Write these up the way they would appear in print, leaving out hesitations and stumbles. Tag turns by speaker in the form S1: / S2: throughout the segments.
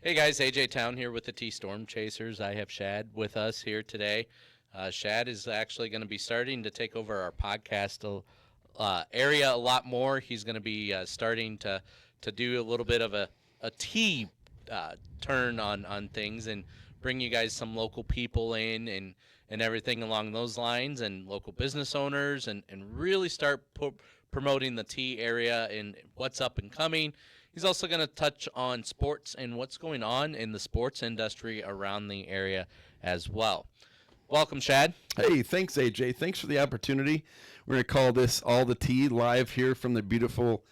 S1: Hey guys, AJ Town here with the T Storm Chasers. I have Shad with us here today. Shad is actually going to be starting to take over our podcast area a lot more. He's going to be starting to do a little bit of a T turn on things and bring you guys some local people in and everything along those lines and local business owners and really start promoting the T area and what's up and coming. He's also going to touch on sports and what's going on in the sports industry around the area as well. Welcome, Shad.
S2: Hey, thanks, AJ. Thanks for the opportunity. We're going to call this All the T live here from the beautiful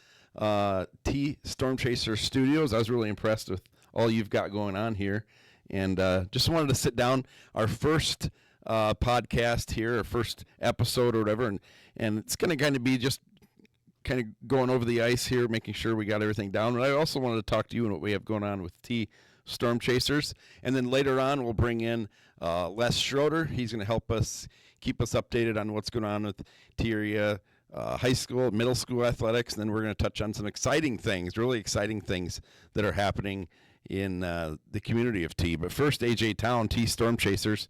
S2: T Storm Chaser Studios. I was really impressed with all you've got going on here. And just wanted to sit down. Our first podcast here, our first episode or whatever. And it's going to kind of be just kind of going over the ice here, making sure we got everything down. And I also wanted to talk to you and what we have going on with T Storm Chasers. And then later on, we'll bring in Les Schroeder. He's going to help us keep us updated on what's going on with T area high school, middle school athletics. And then we're going to touch on some exciting things, really exciting things that are happening in the community of T. But first, AJ Town, T Storm Chasers.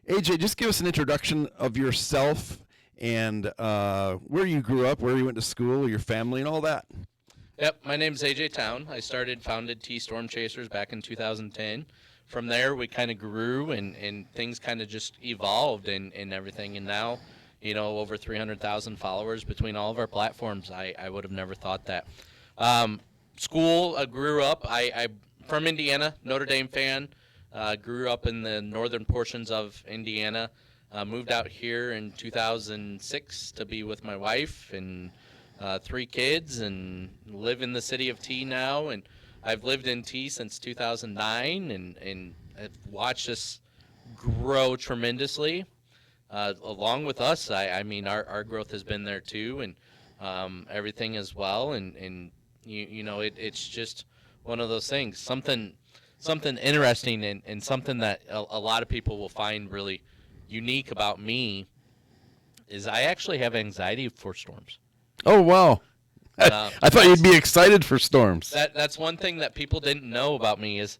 S2: AJ, just give us an introduction of yourself and where you grew up, where you went to school, your family, and all that.
S1: Yep, my name's AJ Town. I founded T Storm Chasers back in 2010. From there, we kind of grew and things kind of just evolved and everything. And now, over 300,000 followers between all of our platforms. I would have never thought that. School, I grew up. I'm from Indiana, Notre Dame fan. Grew up in the northern portions of Indiana. Moved out here in 2006 to be with my wife and 3 kids and live in the city of T now. And I've lived in T since 2009 and I've watched us grow tremendously. Along with us, I mean, our growth has been there too and everything as well. And it's just one of those things, something interesting and something that a lot of people will find really unique about me is I actually have anxiety for storms.
S2: Oh, wow. I thought you'd be excited for storms.
S1: That's one thing that people didn't know about me is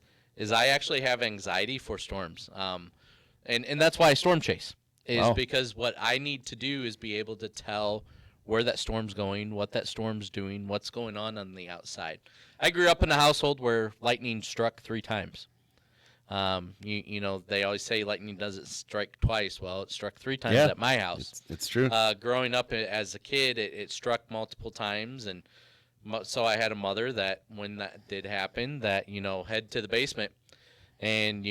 S1: I actually have anxiety for storms. And that's why I storm chase because what I need to do is be able to tell where that storm's going, what that storm's doing, what's going on the outside. I grew up in a household where lightning struck 3 times. They always say lightning doesn't strike twice. Well, it struck 3 times at my house.
S2: It's true.
S1: Growing up as a kid, it struck multiple times, and so I had a mother that when that did happen, that head to the basement and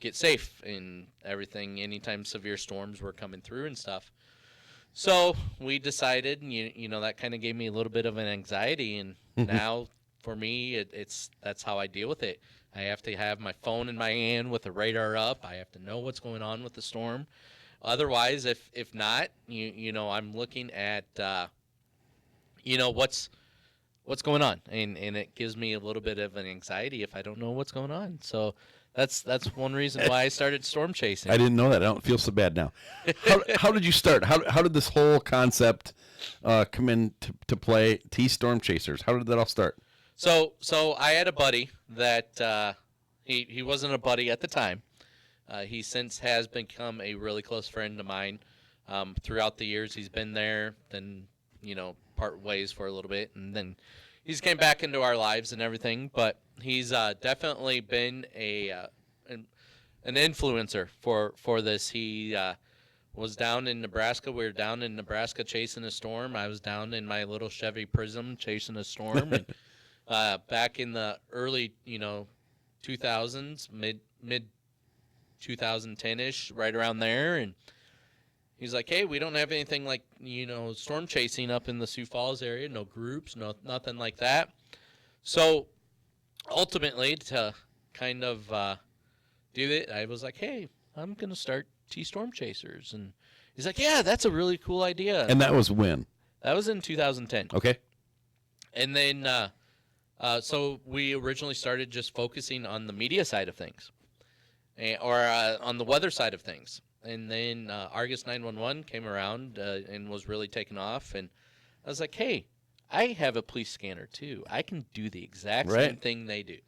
S1: get safe and everything. Anytime severe storms were coming through and stuff. So we decided, that kind of gave me a little bit of an anxiety, and now for me, that's how I deal with it. I have to have my phone in my hand with the radar up. I have to know what's going on with the storm. Otherwise, if not, I'm looking at, what's going on, and it gives me a little bit of an anxiety if I don't know what's going on. So that's one reason why I started storm chasing.
S2: I didn't know that. I don't feel so bad now. How did you start? How did this whole concept come into play? T Storm Chasers. How did that all start?
S1: So I had a buddy that he wasn't a buddy at the time. He since has become a really close friend of mine. Throughout the years, he's been there, then part ways for a little bit, and then he's came back into our lives and everything. But he's definitely been an influencer for this. He was down in Nebraska. We were down in Nebraska chasing a storm. I was down in my little Chevy Prism chasing a storm. And back in the early, 2000s, mid 2010-ish, right around there, and he's like, "Hey, we don't have anything like storm chasing up in the Sioux Falls area. No groups, nothing like that." So ultimately, to kind of do it, I was like, "Hey, I'm gonna start T Storm Chasers," and he's like, "Yeah, that's a really cool idea."
S2: And that was when?
S1: That was in 2010.
S2: Okay.
S1: And then. So we originally started just focusing on the media side of things, or on the weather side of things. And then Argus 911 came around and was really taken off. And I was like, hey, I have a police scanner too. I can do the exact same thing they do.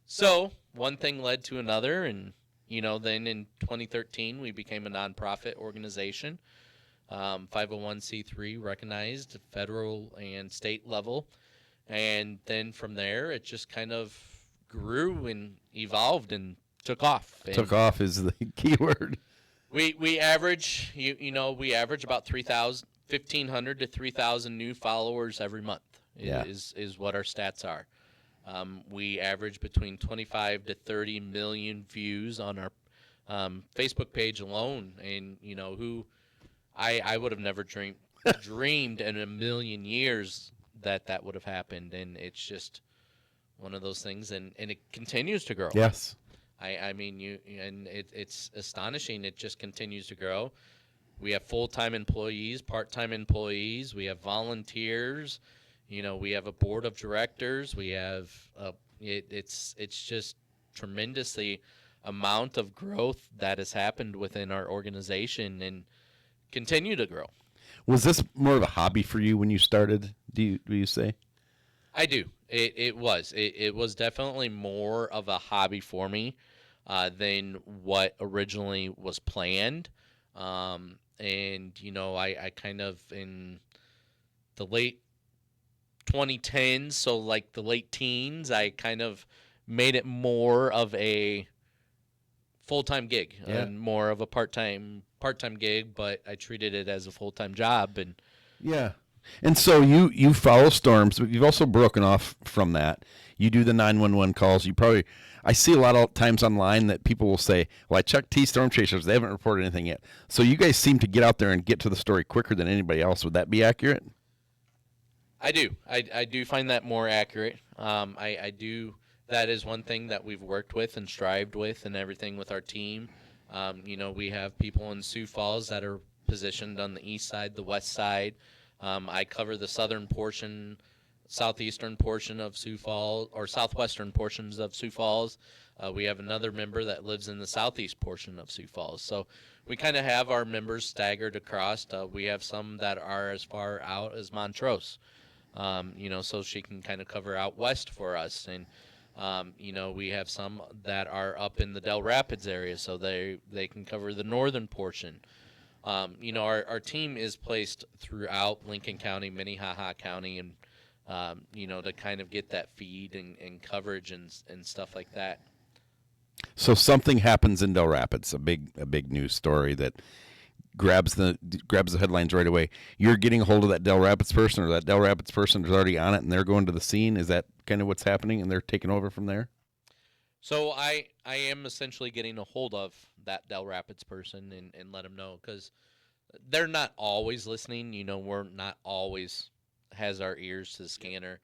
S1: So one thing led to another, and then in 2013 we became a nonprofit organization, 501c3 recognized federal and state level, and then from there it just kind of grew and evolved and took off.
S2: Took
S1: And
S2: off is the key word.
S1: we average we average about 1,500 to 3,000 new followers every month.
S2: Yeah.
S1: Is what our stats are. We average between 25 to 30 million views on our Facebook page alone, and who I would have never dreamed in a million years that would have happened, and it's just one of those things, and it continues to grow.
S2: Yes.
S1: I mean it's astonishing. It just continues to grow. We have full-time employees, part-time employees. We have volunteers. We have a board of directors. We have it's just tremendously amount of growth that has happened within our organization and continue to grow.
S2: Was this more of a hobby for you when you started? Do you say?
S1: I do. It was definitely more of a hobby for me than what originally was planned. And I kind of in the late 2010s, so like the late teens, I kind of made it more of a full-time gig and more of a part-time gig, but I treated it as a full-time job. And
S2: Yeah. And so you follow storms, but you've also broken off from that. You do the 911 calls. I see a lot of times online that people will say, well, I checked T Storm Chasers. They haven't reported anything yet. So you guys seem to get out there and get to the story quicker than anybody else. Would that be accurate?
S1: I do. I do find that more accurate. I do. That is one thing that we've worked with and strived with and everything with our team. We have people in Sioux Falls that are positioned on the east side, the west side. I cover the southern portion, southeastern portion of Sioux Falls, or southwestern portions of Sioux Falls. We have another member that lives in the southeast portion of Sioux Falls. So we kind of have our members staggered across. We have some that are as far out as Montrose, so she can kind of cover out west for us. And, we have some that are up in the Del Rapids area, so they can cover the northern portion. Our team is placed throughout Lincoln County, Minnehaha County, and, to kind of get that feed and coverage and stuff like that.
S2: So something happens in Del Rapids, a big news story that grabs the headlines right away. You're getting a hold of that Del Rapids person, or that Del Rapids person is already on it, and they're going to the scene. Is that kind of what's happening, and they're taking over from there?
S1: So I am essentially getting a hold of that Del Rapids person and let them know, because they're not always listening. We're not always has our ears to the scanner.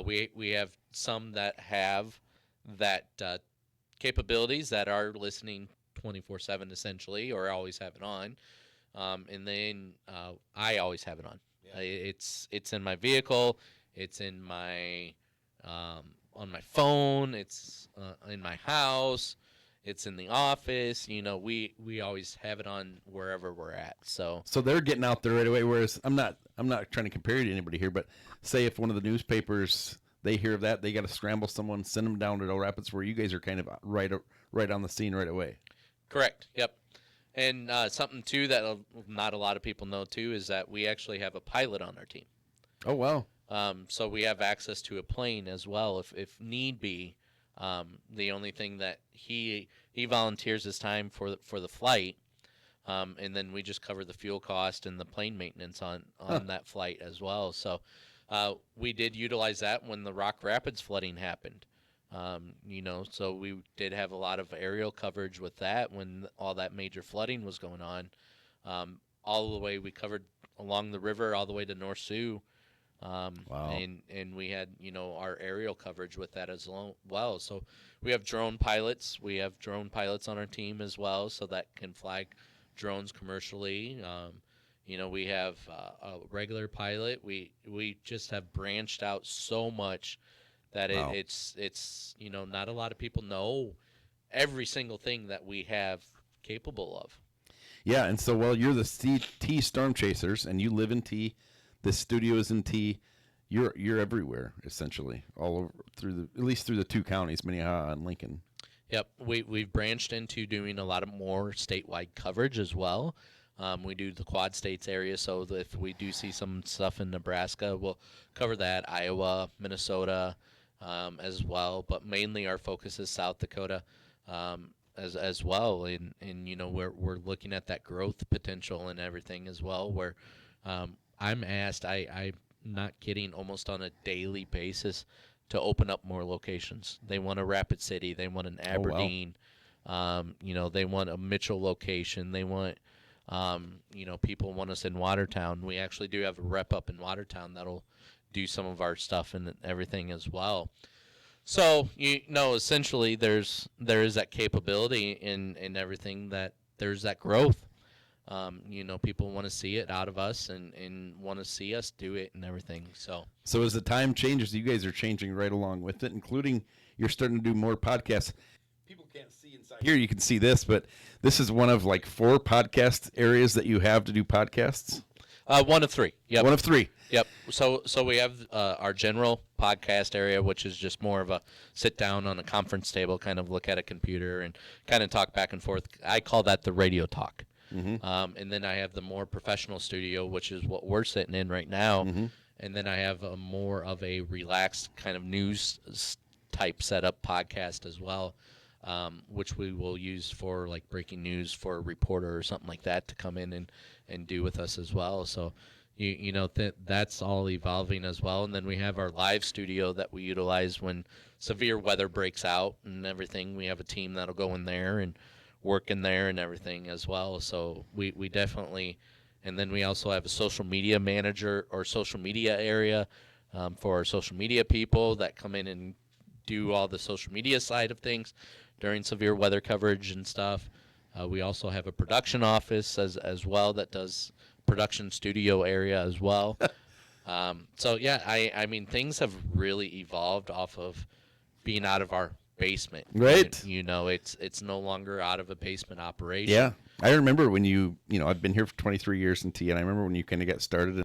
S1: We have some that have that capabilities that are listening 24/7 essentially, or always have it on. And then I always have it on. Yeah. It's in my vehicle. It's in my on my phone. It's in my house. It's in the office. We always have it on wherever we're at. So
S2: they're getting out there right away. Whereas I'm not trying to compare you to anybody here, but say if one of the newspapers, they hear of that, they got to scramble someone, send them down to Del Rapids, where you guys are kind of right on the scene right away.
S1: Correct. Yep. And something too that not a lot of people know too is that we actually have a pilot on our team.
S2: Oh wow.
S1: So we have access to a plane as well if need be. The only thing that he volunteers his time for the flight, and then we just cover the fuel cost and the plane maintenance on that flight as well. So we did utilize that when the Rock Rapids flooding happened. So we did have a lot of aerial coverage with that when all that major flooding was going on. All the way we covered along the river all the way to North Sioux.
S2: Wow.
S1: And we had, our aerial coverage with that as well. So we have drone pilots. We have drone pilots on our team as well, so that can fly drones commercially. We have a regular pilot. We just have branched out so much that
S2: Wow.
S1: it's not a lot of people know every single thing that we have capable of.
S2: Yeah, and so you're the T Storm Chasers, and you live in T. This studio is in T. you're everywhere essentially, all over at least through the two counties, Minnehaha and Lincoln.
S1: Yep, we've branched into doing a lot of more statewide coverage as well. We do the Quad States area, so if we do see some stuff in Nebraska, we'll cover that. Iowa, Minnesota, as well. But mainly our focus is South Dakota, as well. And you know we're looking at that growth potential and everything as well. Where I'm asked, I'm not kidding, almost on a daily basis, to open up more locations. They want a Rapid City. They want an Aberdeen. Oh, wow. You know, they want a Mitchell location. They want, you know, people want us in Watertown. We actually do have a rep up in Watertown that'll do some of our stuff and everything as well. So, you know, essentially there is that capability in everything, that there's that growth. You know, people want to see it out of us and want to see us do it and everything. So
S2: as the time changes, you guys are changing right along with it, including you're starting to do more podcasts. People can't see inside here. You can see this, but this is one of like 4 podcast areas that you have to do podcasts.
S1: One of 3. Yep.
S2: One of 3.
S1: Yep. So we have our general podcast area, which is just more of a sit down on a conference table, kind of look at a computer and kind of talk back and forth. I call that the radio talk. Mm-hmm. And then I have the more professional studio, which is what we're sitting in right now. Mm-hmm. And then I have a more of a relaxed kind of news type setup podcast as well, which we will use for like breaking news for a reporter or something like that to come in and do with us as well. So, you know, that's all evolving as well. And then we have our live studio that we utilize when severe weather breaks out and everything. We have a team that'll go in there and work in there and everything as well. So we definitely, and then we also have a social media manager or social media area for our social media people that come in and do all the social media side of things during severe weather coverage and stuff. We also have a production office as well that does production studio area as well. So yeah, I mean, things have really evolved off of being out of our basement,
S2: right?
S1: And, you know, it's no longer out of a basement operation.
S2: Yeah, I remember when you know, I've been here for 23 years in T, and I remember when you kind of got started.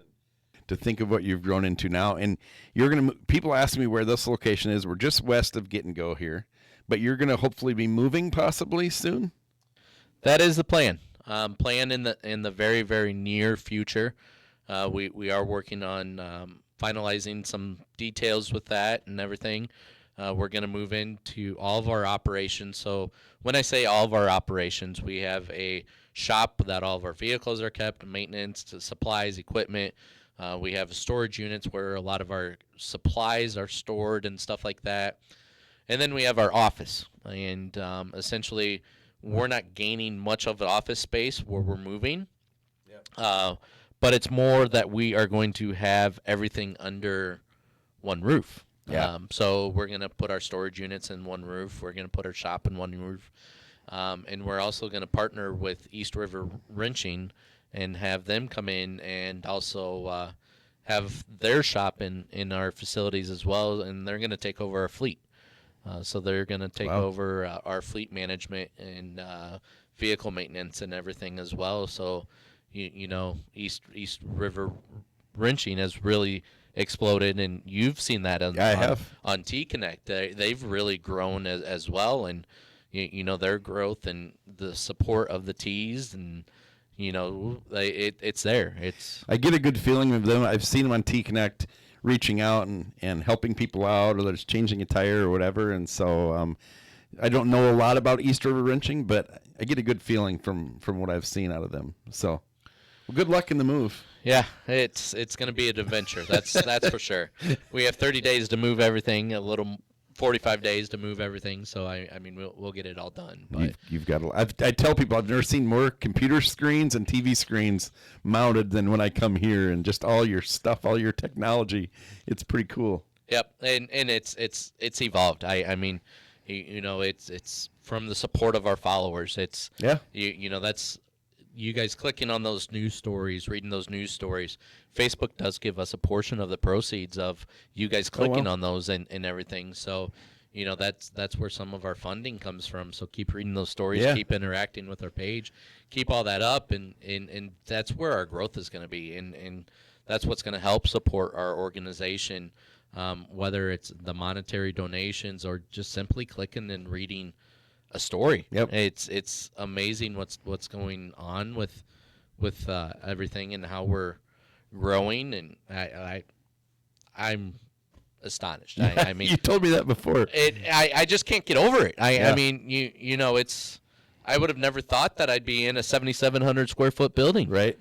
S2: To think of what you've grown into now, and you're gonna. People ask me where this location is. We're just west of Get and Go here, but you're gonna hopefully be moving possibly soon.
S1: That is the plan. Plan in the very, very near future. We are working on finalizing some details with that and everything. We're going to move into all of our operations. So when I say all of our operations, we have a shop that all of our vehicles are kept, maintenance, supplies, equipment. We have storage units where a lot of our supplies are stored and stuff like that. And then we have our office. And essentially, we're not gaining much of the office space where we're moving. Yep. But it's more that we are going to have everything under one roof. Yeah. So we're going to put our storage units in one roof. We're going to put our shop in one roof. And we're also going to partner with East River Wrenching and have them come in and also have their shop in our facilities as well. And they're going to take over our fleet. So they're going to take over our fleet management and vehicle maintenance and everything as well. So, you know, East River Wrenching has really exploded, and you've seen that on T-Connect. They've really grown as well, and you know, their growth and the support of the T's, and you know, it's there. I
S2: get a good feeling of them. I've seen them on T-Connect reaching out and helping people out, or they're just changing a tire or whatever. And so I don't know a lot about East River Wrenching, but I get a good feeling from what I've seen out of them. So well, good luck in the move.
S1: Yeah, it's going to be an adventure. That's for sure. We have 30 days to move everything, a little 45 days to move everything. So I mean, we'll get it all done. But
S2: you've got I tell people I've never seen more computer screens and TV screens mounted than when I come here, and just all your stuff, all your technology. It's pretty cool.
S1: Yep, and it's evolved. I mean, you know, it's from the support of our followers. It's you know, that's. You guys clicking on those news stories, reading those news stories. Facebook does give us a portion of the proceeds of you guys clicking on those and everything. So, you know, that's where some of our funding comes from. So keep reading those stories, keep interacting with our page, keep all that up, and that's where our growth is going to be. And that's what's going to help support our organization, whether it's the monetary donations or just simply clicking and reading a story.
S2: Yep.
S1: It's amazing what's going on with everything and how we're growing, and I'm astonished. I mean,
S2: you told me that before.
S1: I just can't get over it.
S2: Yeah.
S1: I mean, you know, I would have never thought that I'd be in a 7,700 square foot building.
S2: Right.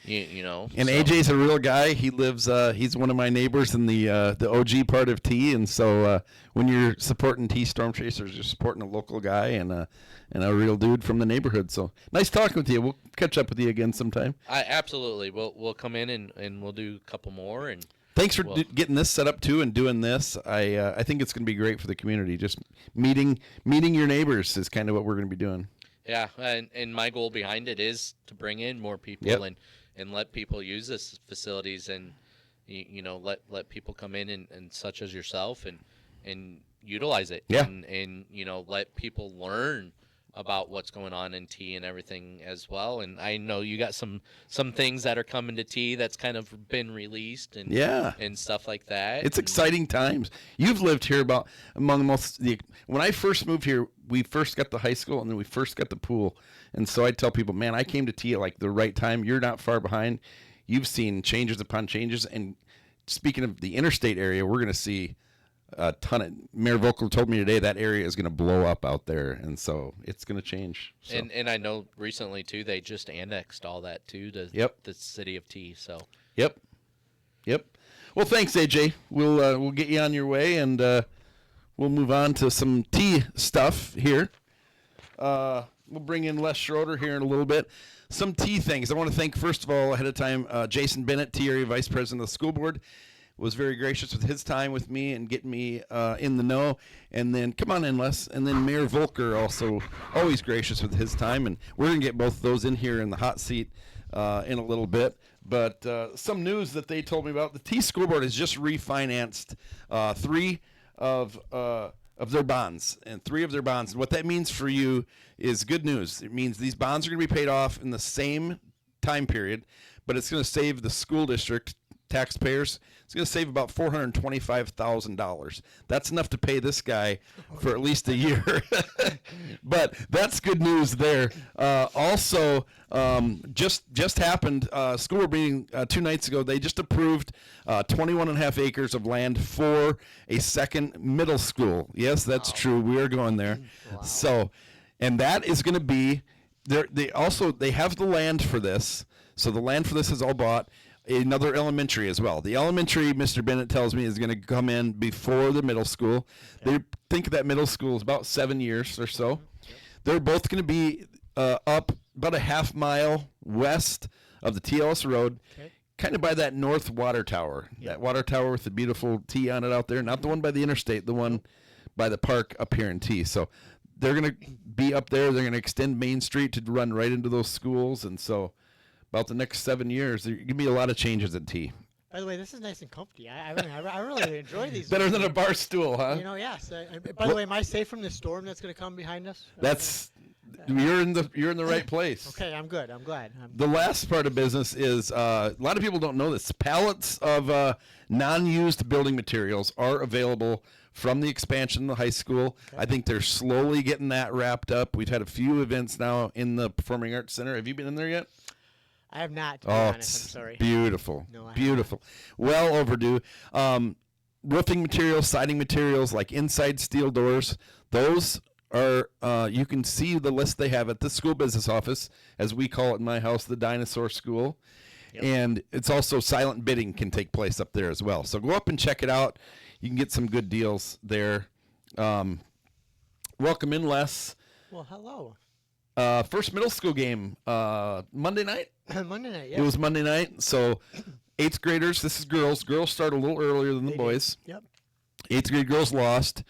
S1: You know.
S2: And
S1: so.
S2: AJ's a real guy. He lives. He's one of my neighbors in the OG part of T. And so when you're supporting T Storm Chasers, you're supporting a local guy and a real dude from the neighborhood. So nice talking with you. We'll catch up with you again sometime.
S1: Absolutely. We'll come in and we'll do a couple more. And
S2: thanks for getting this set up too and doing this. I think it's going to be great for the community. Just meeting your neighbors is kind of what we're going to be doing.
S1: Yeah, and my goal behind it is to bring in more people and let people use this facilities and you know let people come in and such as yourself and utilize it.
S2: Yeah.
S1: And you know let people learn about what's going on in T and everything as well. And I know you got some things that are coming to T that's kind of been released and and stuff like that.
S2: It's exciting times. You've lived here among the most when I first moved here, we first got the high school and then we first got the pool. And so I tell people, man, I came to T at like the right time. You're not far behind. You've seen changes upon changes. And speaking of the interstate area, we're going to see a ton of Mayor Volker told me today that area is going to blow up out there, and so it's going to change. So.
S1: And I know recently too they just annexed all that too to the city of T. So
S2: yep. Well, thanks, AJ. We'll get you on your way, and we'll move on to some T stuff here. We'll bring in Les Schroeder here in a little bit. Some T things. I want to thank first of all ahead of time Jason Bennett, T area vice president of the school board. Was very gracious with his time with me and getting me in the know. And then, come on in, Les. And then Mayor Volker also always gracious with his time. And we're going to get both of those in here in the hot seat in a little bit. But some news that they told me about. The T School Board has just refinanced three of their bonds. And what that means for you is good news. It means these bonds are going to be paid off in the same time period, but it's going to save the school district taxpayers. It's going to save about $425,000. That's enough to pay this guy for at least a year. But that's good news there. Also, just happened, school board meeting 2 nights ago, they just approved 21.5 acres of land for a second middle school. Yes, that's true. We are going there. Wow. So, and that is going to be, they have the land for this. So the land for this is all bought. Another elementary as well. The elementary, Mr. Bennett tells me, is going to come in before the middle school. Okay. They think that middle school is about 7 years or so. Yep. They're both going to be up about a half mile west of the TLS Road, kind of by that north water tower. Yep. That water tower with the beautiful T on it out there. Not the one by the interstate, the one by the park up here in T. So they're going to be up there. They're going to extend Main Street to run right into those schools. And so about the next 7 years, there's going to be a lot of changes at T.
S3: By the way, this is nice and comfy. I really enjoy these.
S2: Better than a bar stool, huh?
S3: You know, yes. By the way, am I safe from the storm that's going to come behind us?
S2: You're in the right place.
S3: Okay, I'm good. I'm glad.
S2: The last part of business is a lot of people don't know this. Pallets of non-used building materials are available from the expansion of the high school. Okay. I think they're slowly getting that wrapped up. We've had a few events now in the Performing Arts Center. Have you been in there yet?
S3: I have not, to be honest. I'm sorry.
S2: Beautiful.
S3: No, I
S2: beautiful. Well overdue. Roofing materials, siding materials, like inside steel doors, those are, you can see the list they have at the school business office, as we call it in my house, the Dinosaur School. Yep. And it's also silent bidding can take place up there as well. So go up and check it out. You can get some good deals there. Welcome in, Les.
S3: Well, hello.
S2: First middle school game, Monday night?
S3: Monday night, yeah.
S2: It was Monday night. So 8th graders, this is girls. Girls start a little earlier than the boys.
S3: Yep.
S2: 8th grade girls lost.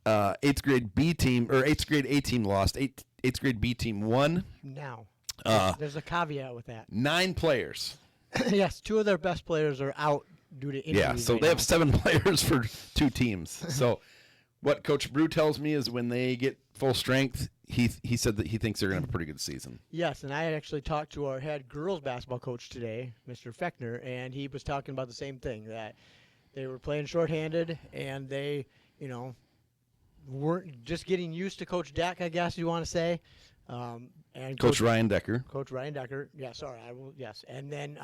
S2: 8th grade B team, or 8th grade A team lost. 8th grade B team won.
S3: Now, there's a caveat with that.
S2: 9 players.
S3: Yes, 2 of their best players are out due to injuries.
S2: Yeah, so they have 7 players for 2 teams. So what Coach Brew tells me is when they get full strength, he said that he thinks they're going to have a pretty good season.
S3: Yes, and I actually talked to our head girls basketball coach today, Mr. Fechner, and he was talking about the same thing, that they were playing shorthanded and they, weren't just getting used to Coach Deck, I guess you want to say. And
S2: Coach Ryan Decker.
S3: Coach Ryan Decker. Yeah, sorry, I will. Yes, and then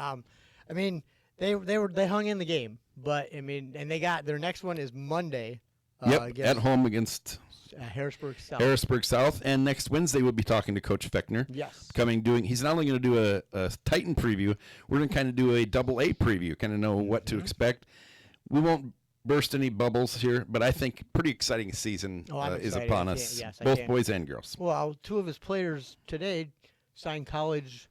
S3: they hung in the game, but and they got their next one is Monday.
S2: Yep, at home against
S3: Harrisburg South.
S2: Harrisburg South, and next Wednesday we'll be talking to Coach Fechner.
S3: Yes.
S2: He's not only going to do a Titan preview, we're going to kind of do a AA preview, kind of know what to expect. We won't burst any bubbles here, but I think pretty exciting season is upon us, both boys and girls.
S3: Well, two of his players today signed college.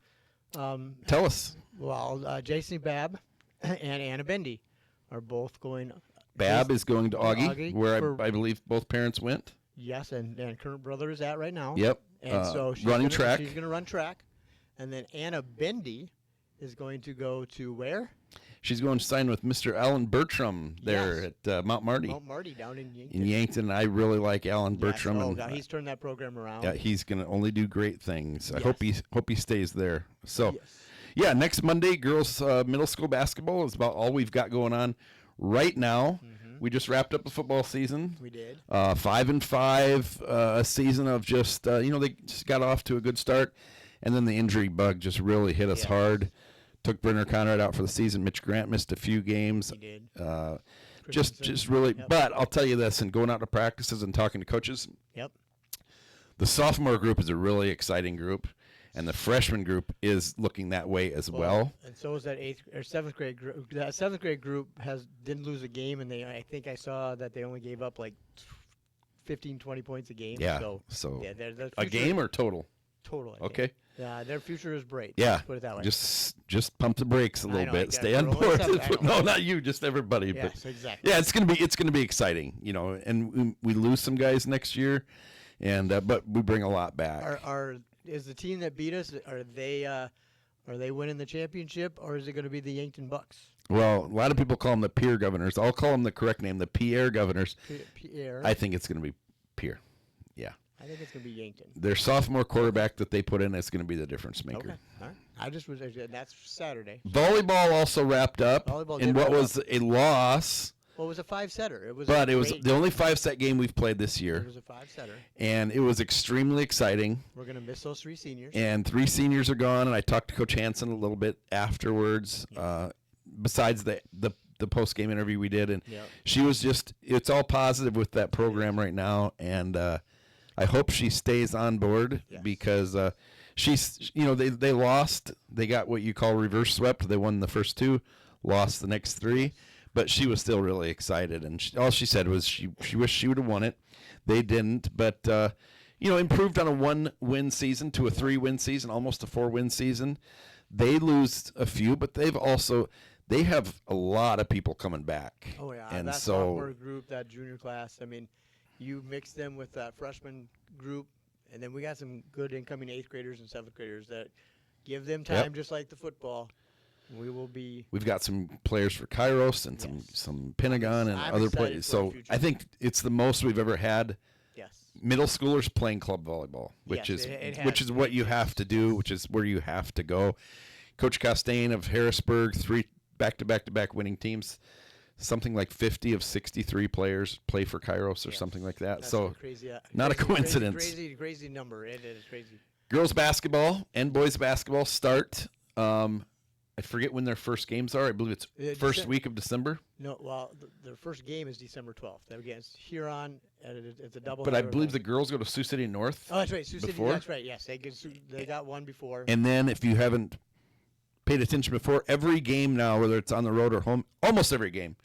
S2: Tell us.
S3: Well, Jason Babb and Anna Bendy are both going.
S2: Babb is going to Augie, where I believe both parents went.
S3: Yes, and current brother is at right now.
S2: Yep.
S3: And so
S2: she's
S3: running
S2: track.
S3: She's going to run track. And then Anna Bendy is going to go to where?
S2: She's going to sign with Mr. Alan Bertram there at Mount Marty.
S3: Mount Marty down in Yankton.
S2: In Yankton, I really like Alan Bertram.
S3: Yes. Oh,
S2: and,
S3: God, he's turned that program around.
S2: Yeah, he's going to only do great things. I
S3: Yes.
S2: hope he stays there. So,
S3: Yes.
S2: yeah, next Monday, girls middle school basketball is about all we've got going on right now. We just wrapped up the football season.
S3: We did.
S2: 5-5, a season of just they just got off to a good start, and then the injury bug just really hit us hard. Took Brenner Conrad out for the season. Mitch Grant missed a few games.
S3: He did.
S2: Just really.
S3: Yep.
S2: But I'll tell you this, and going out to practices and talking to coaches,
S3: Yep.
S2: the sophomore group is a really exciting group, and the freshman group is looking that way as well.
S3: And so is that seventh grade group. That seventh grade group didn't lose a game, and I think I saw that they only gave up like 15, 20 points a game.
S2: Yeah.
S3: So yeah, their
S2: A
S3: future-
S2: game or total?
S3: total. I think.
S2: Okay.
S3: Yeah, their future is bright.
S2: Yeah.
S3: Let's put it that way.
S2: Just pump the brakes a
S3: I
S2: little
S3: know,
S2: bit.
S3: I
S2: Stay
S3: got
S2: on
S3: it. Roll
S2: board.
S3: it up, I know.
S2: No, not you, just everybody.
S3: Yes,
S2: But
S3: exactly.
S2: yeah, it's gonna be exciting, and we lose some guys next year, and but we bring a lot back.
S3: Is the team that beat us? Are they winning the championship, or is it going to be the Yankton Bucks?
S2: Well, a lot of people call them the Pierre Governors. I'll call them the correct name, the Pierre Governors.
S3: Pierre.
S2: I think it's going to be Pierre. Yeah,
S3: I think it's going to be Yankton.
S2: their sophomore quarterback that they put in is going to be the difference maker.
S3: Okay. All right. That's Saturday.
S2: Volleyball also wrapped up
S3: Volleyball
S2: in
S3: did
S2: what
S3: wrap
S2: was a loss,
S3: Well, it was a 5-setter. It was.
S2: but it was
S3: great
S2: the only
S3: game.
S2: 5-set game we've played this
S3: It
S2: year,
S3: was a 5-setter.
S2: and it was extremely exciting.
S3: We're going to miss those 3 seniors.
S2: And 3 seniors are gone, and I talked to Coach Hansen a little bit afterwards. Besides the post game interview we did, and
S3: Yep.
S2: she was it's all positive with that program right now, and I hope she stays on board
S3: Yes.
S2: because she's they lost, they got what you call reverse swept. They won the first 2, lost the next 3, but she was still really excited, and all she said was she wished she would have won it. They didn't, but improved on a 1-win season to a 3-win season, almost a 4-win season. They lose a few, but they have a lot of people coming back.
S3: Oh yeah,
S2: and
S3: that
S2: so
S3: sophomore group, that junior class. I mean, you mix them with that freshman group, and then we got some good incoming 8th graders and 7th graders that give them time,
S2: Yep.
S3: just like the football. We will be.
S2: we've got some players for Kairos and some Pentagon and
S3: I'm
S2: other
S3: excited
S2: players.
S3: for our
S2: So
S3: future.
S2: I think it's the most we've ever had.
S3: Yes.
S2: Middle schoolers playing club volleyball, which
S3: Yes,
S2: is
S3: it has
S2: which is what you have to do, which is where you have to go. Coach Costain of Harrisburg, 3 back-to-back winning teams, something like 50 of 63 players play for Kairos or
S3: Yes.
S2: something like that.
S3: That's
S2: So
S3: crazy,
S2: not a
S3: crazy,
S2: coincidence.
S3: Crazy number. It is crazy.
S2: girls basketball and boys basketball start. I forget when their first games are. I believe it's first week of December.
S3: No, well, their first game is December 12th. They're against Huron, and it's a double.
S2: But I believe the girls go to Sioux City North.
S3: Oh, that's right. Sioux City.
S2: before?
S3: That's right. Yes, they got one before.
S2: And then if you haven't paid attention before, every game now, whether it's on the road or home, almost every game,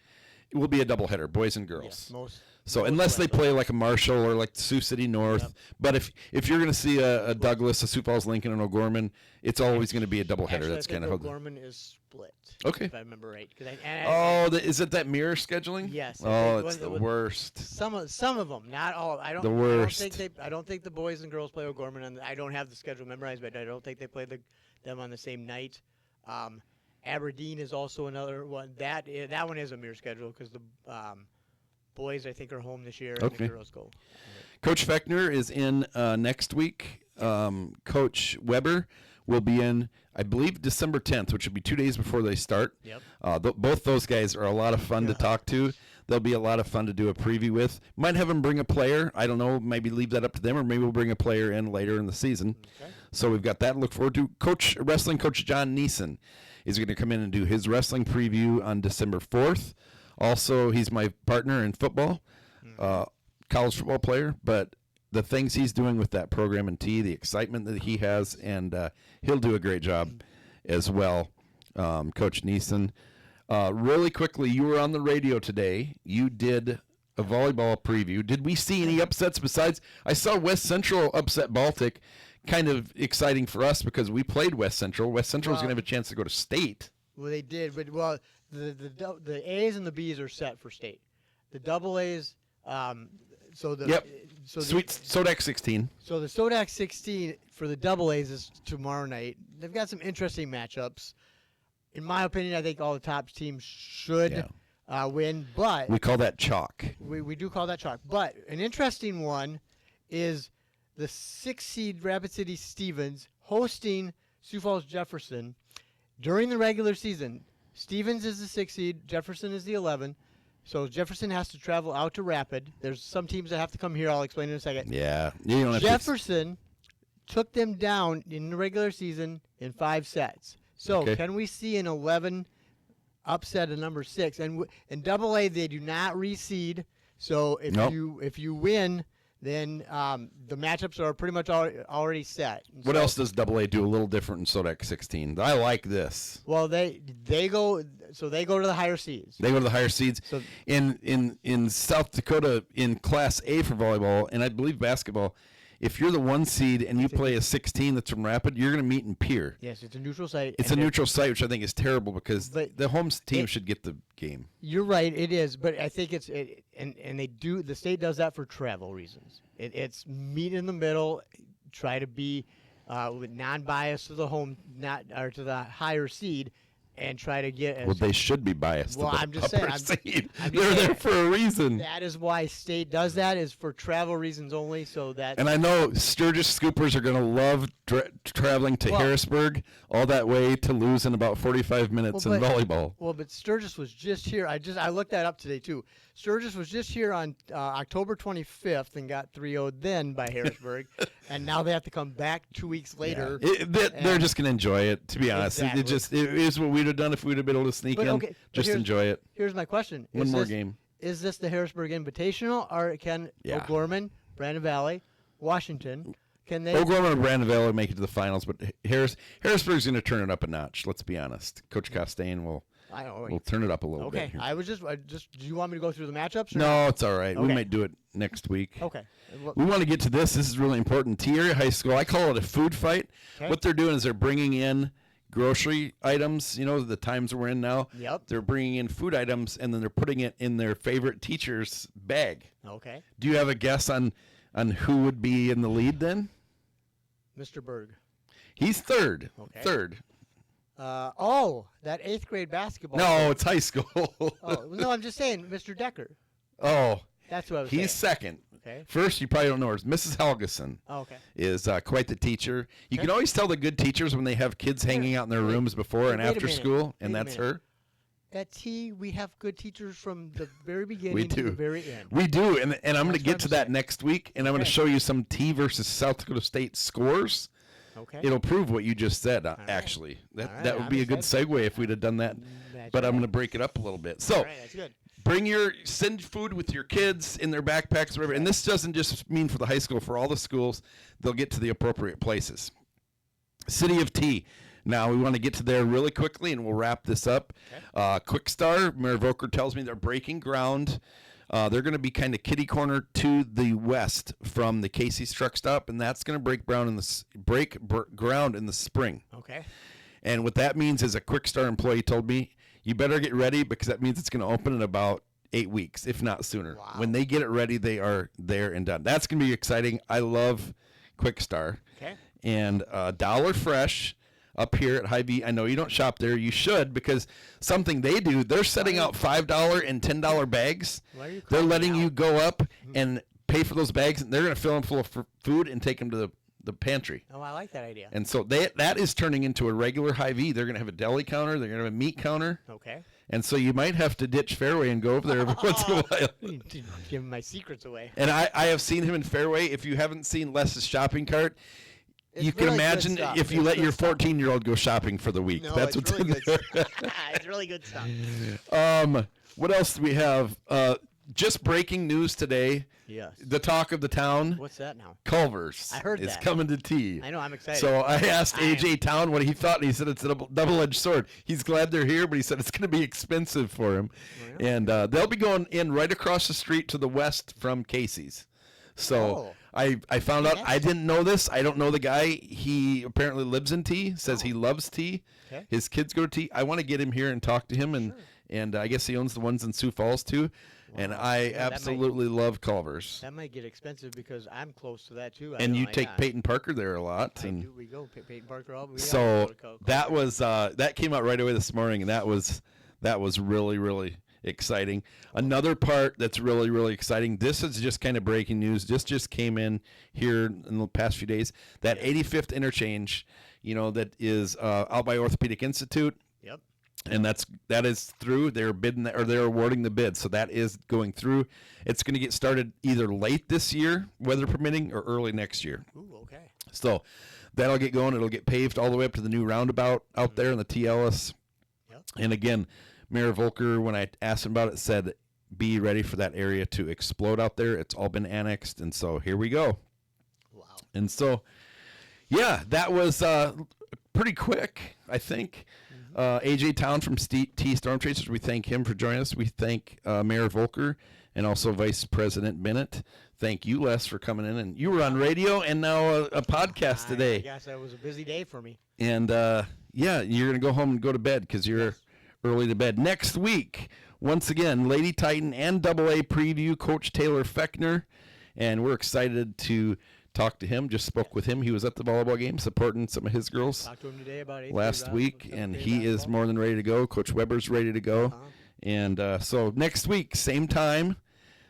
S2: it will be a doubleheader, boys and girls.
S3: Yes, most.
S2: So
S3: most
S2: unless they
S3: likely.
S2: play like a Marshall or like Sioux City North,
S3: Yep.
S2: but if you're going to see a Douglas, a Sioux Falls, Lincoln, and O'Gorman, it's always going to be a doubleheader.
S3: Actually,
S2: That's
S3: I think
S2: kind of
S3: O'Gorman is split.
S2: Okay.
S3: If I remember right.
S2: Is it that mirror scheduling?
S3: Yes, I
S2: Oh,
S3: think
S2: it's the
S3: with-
S2: worst.
S3: Some of them, not all. I don't.
S2: The
S3: I
S2: worst.
S3: don't think the boys and girls play O'Gorman, and I don't have the schedule memorized, but I don't think they play them on the same night. Aberdeen is also another one. That one is a mirror schedule because boys, I think, are home this year,
S2: Okay.
S3: and the girls go.
S2: Coach Fechner is in next week. Coach Weber will be in, I believe, December 10th, which will be 2 days before they start.
S3: Yep.
S2: Both those guys are a lot of fun to
S3: Yeah.
S2: talk to. They'll be a lot of fun to do a preview with. Might have them bring a player. I don't know. Maybe leave that up to them, or maybe we'll bring a player in later in the season.
S3: Okay.
S2: So we've got that to look forward to. Wrestling coach John Neeson is going to come in and do his wrestling preview on December 4th. Also, he's my partner in football, college football player, but the things he's doing with that program and the excitement that he has, and he'll do a great job as well, Coach Neeson. Really quickly, you were on the radio today. You did a volleyball preview. Did we see any upsets besides? I saw West Central upset Baltic. Kind of exciting for us because we played West Central. West Central's going to have a chance to go to state.
S3: Well, they did, but the A's and the B's are set for state. The double A's, so the
S2: Yep.
S3: so the,
S2: Sweet Sodak 16.
S3: So the Sodak 16 for the double A's is tomorrow night. They've got some interesting matchups. In my opinion, I think all the top teams should win, but
S2: We call that chalk.
S3: we do call that chalk. But an interesting one is the 6 seed Rapid City Stevens hosting Sioux Falls Jefferson during the regular season. Stevens is the 6 seed, Jefferson is the 11. So Jefferson has to travel out to Rapid. There's some teams that have to come here. I'll explain in a second.
S2: Yeah. You don't have
S3: Jefferson took them down in the regular season in 5 sets. So
S2: Okay.
S3: can we see an 11 upset of number 6? And in Double A, they do not reseed. So if you win, then the matchups are pretty much already set. And
S2: What
S3: so-
S2: else does AA do a little different in Sodak 16? I like this.
S3: Well, they go to the higher seeds.
S2: They go to the higher seeds.
S3: So
S2: In South Dakota, in Class A for volleyball, and I believe basketball, if you're the 1 seed and you play a 16 that's from Rapid, you're going to meet in Pier.
S3: yes, it's a neutral site.
S2: It's a
S3: and
S2: neutral site, which I think is terrible because
S3: But
S2: the home team should get the game.
S3: You're right, it is, but I think and they do, the state does that for travel reasons. It's meet in the middle, try to be with non-bias to the home, or to the higher seed, and try to get.
S2: Well, they should be biased.
S3: Well,
S2: to the
S3: I'm just
S2: upper
S3: saying,
S2: seed.
S3: I'm just
S2: They're
S3: saying.
S2: there for a reason.
S3: That is why state does that, is for travel reasons only, so that.
S2: And I know Sturgis Scoopers are going to love traveling to
S3: Well-
S2: Harrisburg all that way to lose in about 45 minutes
S3: Well,
S2: in volleyball.
S3: Well, but Sturgis was just here. I looked that up today too. Sturgis was just here on October 25th and got 3-0'd then by Harrisburg, and now they have to come back 2 weeks later.
S2: They're
S3: and-
S2: just going to enjoy it, to be honest.
S3: Exactly.
S2: It is what we'd have done if we'd have been able to sneak
S3: But
S2: in.
S3: okay, but
S2: Just
S3: here's-
S2: enjoy it.
S3: Here's my question:
S2: One
S3: Is
S2: more
S3: this-
S2: game.
S3: Is this the Harrisburg Invitational, or can
S2: Yeah.
S3: O'Gorman, Brandon Valley, Washington, can they?
S2: Oklahoma and Brandon Valley make it to the finals, but Harrisburg's going to turn it up a notch. Let's be honest. Coach Costain will turn it up a little bit.
S3: Okay,
S2: Here.
S3: I was just. Do you want me to go through the matchups? Or
S2: No, it's all right. We
S3: Okay.
S2: might do it next week.
S3: Okay.
S2: We want to get to this. This is really important. T Area High School, I call it a food fight.
S3: Okay.
S2: What they're doing is they're bringing in grocery items, the times we're in now.
S3: Yep.
S2: They're bringing in food items, and then they're putting it in their favorite teacher's bag.
S3: Okay.
S2: Do you have a guess on who would be in the lead then?
S3: Mr. Berg.
S2: He's third.
S3: Okay.
S2: Third.
S3: That 8th grade basketball.
S2: No, it's high school.
S3: Oh no, I'm just saying, Mr. Decker.
S2: Oh,
S3: That's what I was
S2: he's
S3: saying.
S2: second.
S3: Okay.
S2: First, you probably don't know her. Mrs. Helgeson
S3: Oh, okay.
S2: is quite the teacher. You
S3: Okay.
S2: can always tell the good teachers when they have kids hanging out in their rooms before and
S3: Wait a
S2: after
S3: minute.
S2: school, and
S3: Wait a
S2: that's
S3: minute.
S2: her.
S3: At T, we have good teachers from the very beginning
S2: We
S3: to the
S2: do.
S3: very end.
S2: We do, and I'm going to
S3: That's what
S2: get
S3: I'm
S2: to that
S3: saying.
S2: next week, and I'm going to
S3: Okay.
S2: show you some T versus South Dakota State scores.
S3: Okay.
S2: It'll prove what you just said,
S3: right.
S2: actually. That
S3: All right,
S2: that would
S3: I'm
S2: be a good
S3: excited.
S2: segue if we'd have done that,
S3: That's
S2: but I'm
S3: right.
S2: going to break it up a little bit. So,
S3: All right, that's good.
S2: send food with your kids in their backpacks, whatever. And this doesn't just mean for the high school, for all the schools, they'll get to the appropriate places. City of T. Now, we want to get to there really quickly, and we'll wrap this up. Quick Star, Mayor Voker tells me they're breaking ground. They're going to be kind of kitty corner to the west from the Casey's truck stop, and that's going to break ground in the spring.
S3: Okay.
S2: And what that means is a Quick Start employee told me, you better get ready because that means it's going to open in about 8 weeks, if not sooner.
S3: Wow.
S2: When they get it ready, they are there and done. That's going to be exciting. I love Quick Start.
S3: Okay.
S2: And Dollar Fresh. up here at Hy-Vee. I know you don't shop there. You should, because something they do, they're setting out $5 and $10 bags.
S3: Why are you
S2: They're
S3: calling me
S2: letting you
S3: out?
S2: go up and pay for those bags, and they're going to fill them full of food and take them to the pantry.
S3: Oh, I like that idea.
S2: And so that is turning into a regular Hy-Vee. They're going to have a deli counter. They're going to have a meat counter.
S3: Okay.
S2: And so you might have to ditch Fairway and go over there every once in a while.
S3: Give my secrets away.
S2: And I have seen him in Fairway. If you haven't seen Les's shopping cart, you
S3: It's
S2: can
S3: really good
S2: imagine
S3: stuff.
S2: if you
S3: It's
S2: let
S3: good
S2: your
S3: stuff.
S2: 14-year-old go shopping for the week.
S3: No,
S2: That's
S3: it's
S2: what's
S3: really
S2: in
S3: good
S2: there.
S3: stuff. It's really good stuff.
S2: What else do we have? Just breaking news today.
S3: Yes.
S2: The talk of the town.
S3: What's that now?
S2: Culver's
S3: I heard
S2: is
S3: that.
S2: coming to tea.
S3: I know. I'm excited.
S2: So I asked
S3: I am-
S2: AJ Town what he thought, and he said it's a double-edged sword. He's glad they're here, but he said it's going to be expensive for him.
S3: Oh, yeah?
S2: And they'll be going in right across the street to the west from Casey's. So I found out, I didn't know this. I don't know the guy. He apparently lives in tea, says he loves tea.
S3: Okay.
S2: His kids go to tea. I want to get him here and talk to him, and I guess he owns the ones in Sioux Falls too. And I
S3: Yeah, that might-
S2: absolutely love Culver's.
S3: That might get expensive because I'm close to that too.
S2: And you take Peyton Parker there a lot.
S3: I
S2: and
S3: do. We go Peyton Parker. We all
S2: So
S3: go to
S2: that was that came out right away this morning, and that was really, really exciting. Another part that's really, really exciting. This is just kind of breaking news. This just came in here in the past few days. That 85th interchange, that is out by Orthopedic Institute.
S3: Yep.
S2: And that is through. They're bidding or they're awarding the bid, so that is going through. It's going to get started either late this year, weather permitting, or early next year.
S3: Ooh, okay.
S2: So that'll get going. It'll get paved all the way up to the new roundabout out there in the T. Ellis.
S3: Yep.
S2: And again, Mayor Volker, when I asked him about it, said, "Be ready for that area to explode out there. It's all been annexed, and so here we go."
S3: Wow.
S2: And so, yeah, that was pretty quick, I think. AJ Town from T Storm Chasers, we thank him for joining us. We thank Mayor Volker and also Vice President Bennett. Thank you, Les, for coming in. And you were on radio and now a podcast
S3: I
S2: today.
S3: guess that was a busy day for me.
S2: And, yeah, you're going to go home and go to bed because you're early to bed. Next week, once again, Lady Titan and AA preview, Coach Taylor Fechner. And we're excited to talk to him. Just spoke with him. He was at the volleyball game supporting some of his girls
S3: Talked to him today about 8th
S2: last
S3: grade
S2: week,
S3: basketball,
S2: and
S3: 7th
S2: he
S3: grade
S2: is
S3: basketball.
S2: more than ready to go. Coach Weber's ready to go. And so next week, same time,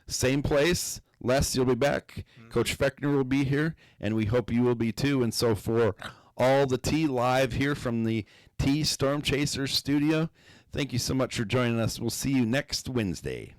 S2: same place. Les, you'll be back. Coach Fechner will be here, and we hope you will be too. And so for all the T live here from the T Storm Chasers studio, thank you so much for joining us. We'll see you next Wednesday.